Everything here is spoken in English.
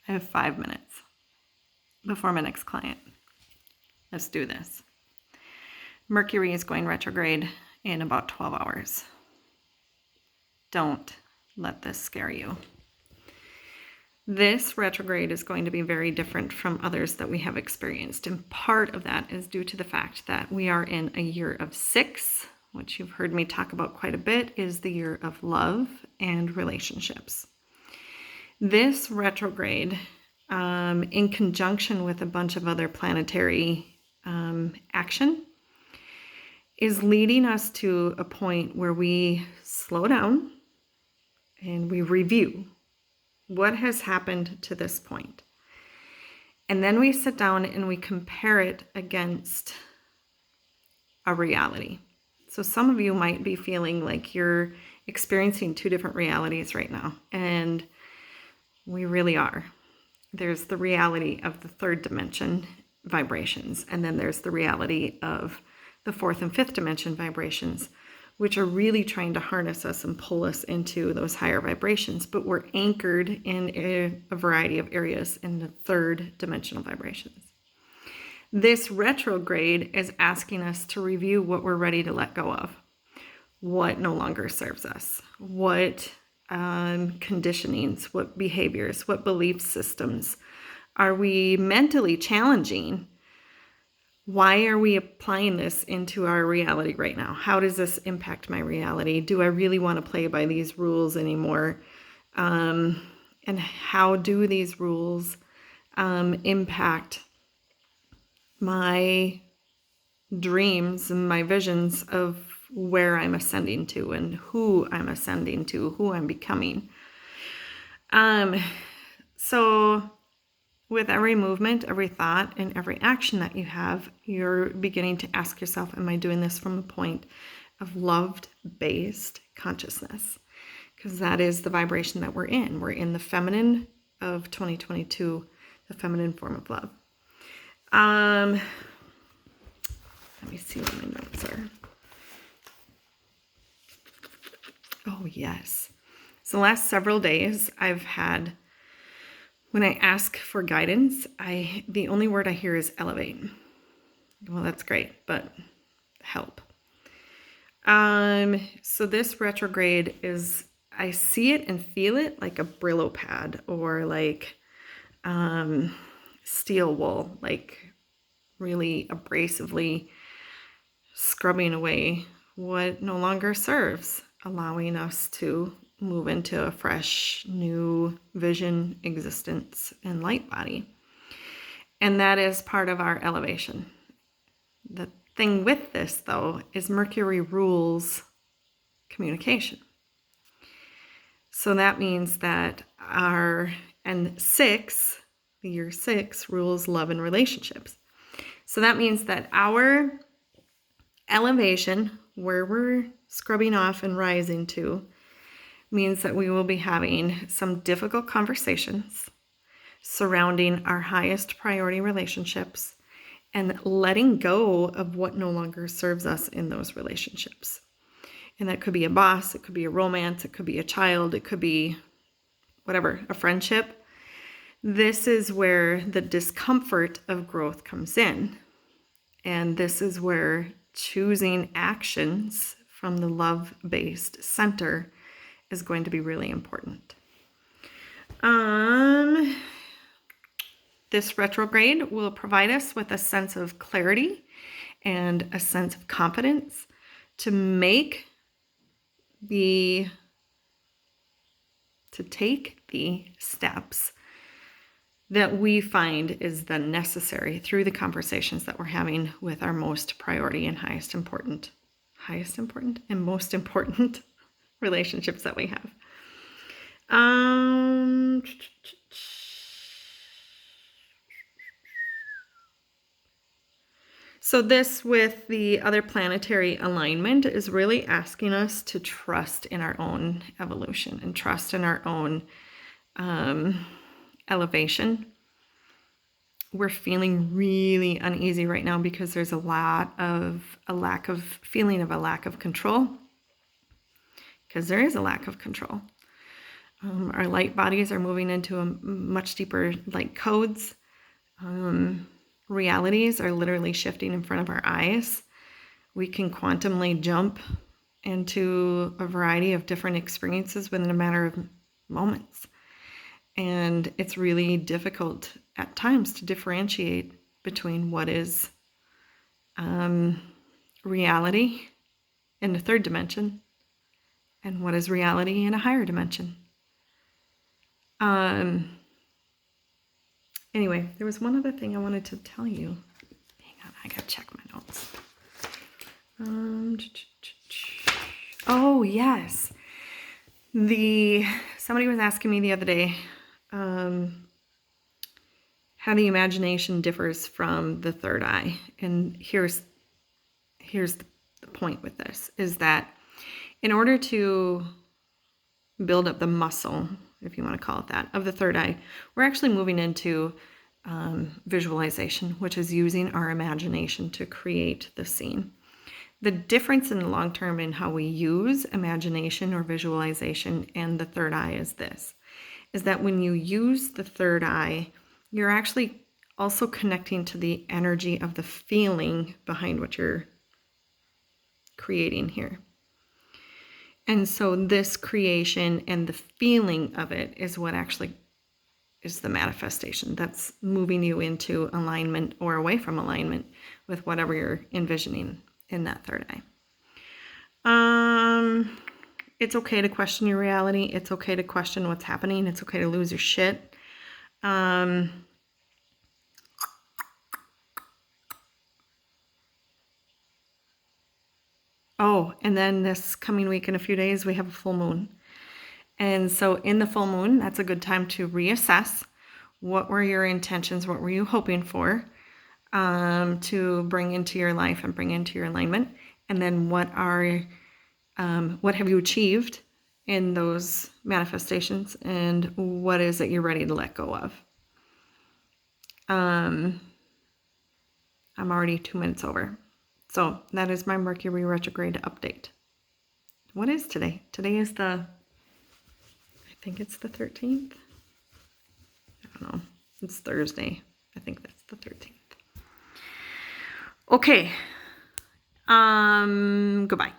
I have 5 minutes before my next client. Let's do this. Mercury is going retrograde in about 12 hours. Don't let this scare you. This retrograde is going to be very different from others that we have experienced. And part of that is due to the fact that we are in a year of 6, which you've heard me talk about quite a bit, is the year of love and relationships. This retrograde, in conjunction with a bunch of other planetary action, is leading us to a point where we slow down and we review what has happened to this point. And then we sit down and we compare it against a reality. So some of you might be feeling like you're experiencing 2 different realities right now, and we really are. There's the reality of the 3rd dimension vibrations, and then there's the reality of the 4th and 5th dimension vibrations, which are really trying to harness us and pull us into those higher vibrations, but we're anchored in a variety of areas in the 3rd dimensional vibrations. This retrograde is asking us to review what we're ready to let go of, what no longer serves us, what conditionings, what behaviors, what belief systems are we mentally challenging. Why are we applying this into our reality right now? How does this impact my reality? Do I really want to play by these rules anymore? And how do these rules impact my dreams and my visions of where I'm ascending to and who I'm ascending to, who I'm becoming? So with every movement, every thought, and every action that you have, you're beginning to ask yourself, am I doing this from a point of love-based consciousness? Because that is the vibration that we're in. We're in the feminine of 2022, the feminine form of love. Let me see what my notes are. Oh, yes. So the last several days I've had, when I ask for guidance, the only word I hear is elevate. Well, that's great, but help. So this retrograde is, I see it and feel it like a Brillo pad or like steel wool, like really abrasively scrubbing away what no longer serves, allowing us to move into a fresh, new vision, existence, and light body. And that is part of our elevation. The thing with this, though, is Mercury rules communication. So that means that the year 6, rules love and relationships. So that means that our elevation, where we're scrubbing off and rising to, means that we will be having some difficult conversations surrounding our highest priority relationships and letting go of what no longer serves us in those relationships. And that could be a boss, it could be a romance, it could be a child, it could be whatever, a friendship. This is where the discomfort of growth comes in. And this is where choosing actions from the love-based center is going to be really important. This retrograde will provide us with a sense of clarity and a sense of confidence to take the steps that we find is then necessary through the conversations that we're having with our most priority and highest important and most important relationships that we have. So this, with the other planetary alignment, is really asking us to trust in our own evolution and trust in our own elevation. We're feeling really uneasy right now because there's a lack of control. Because there is a lack of control. Our light bodies are moving into a much deeper light codes. Realities are literally shifting in front of our eyes. We can quantumly jump into a variety of different experiences within a matter of moments. And it's really difficult at times to differentiate between what is reality in the third dimension and what is reality in a higher dimension. Anyway, there was one other thing I wanted to tell you. Hang on, I gotta check my notes. Oh yes, somebody was asking me the other day how the imagination differs from the third eye, and here's the point with this is that in order to build up the muscle, if you want to call it that, of the third eye, we're actually moving into visualization, which is using our imagination to create the scene. The difference in the long term in how we use imagination or visualization and the third eye is this, is that when you use the third eye, you're actually also connecting to the energy of the feeling behind what you're creating here. And so this creation and the feeling of it is what actually is the manifestation that's moving you into alignment or away from alignment with whatever you're envisioning in that third eye. It's okay to question your reality. It's okay to question what's happening. It's okay to lose your shit. Oh, and then this coming week in a few days, we have a full moon. And so in the full moon, that's a good time to reassess what were your intentions, what were you hoping for to bring into your life and bring into your alignment, and then what have you achieved in those manifestations, and what is it you're ready to let go of. I'm already 2 minutes over. So that is my Mercury retrograde update. What is today? Today is I think it's the 13th. I don't know. It's Thursday. I think that's the 13th. Okay. Goodbye.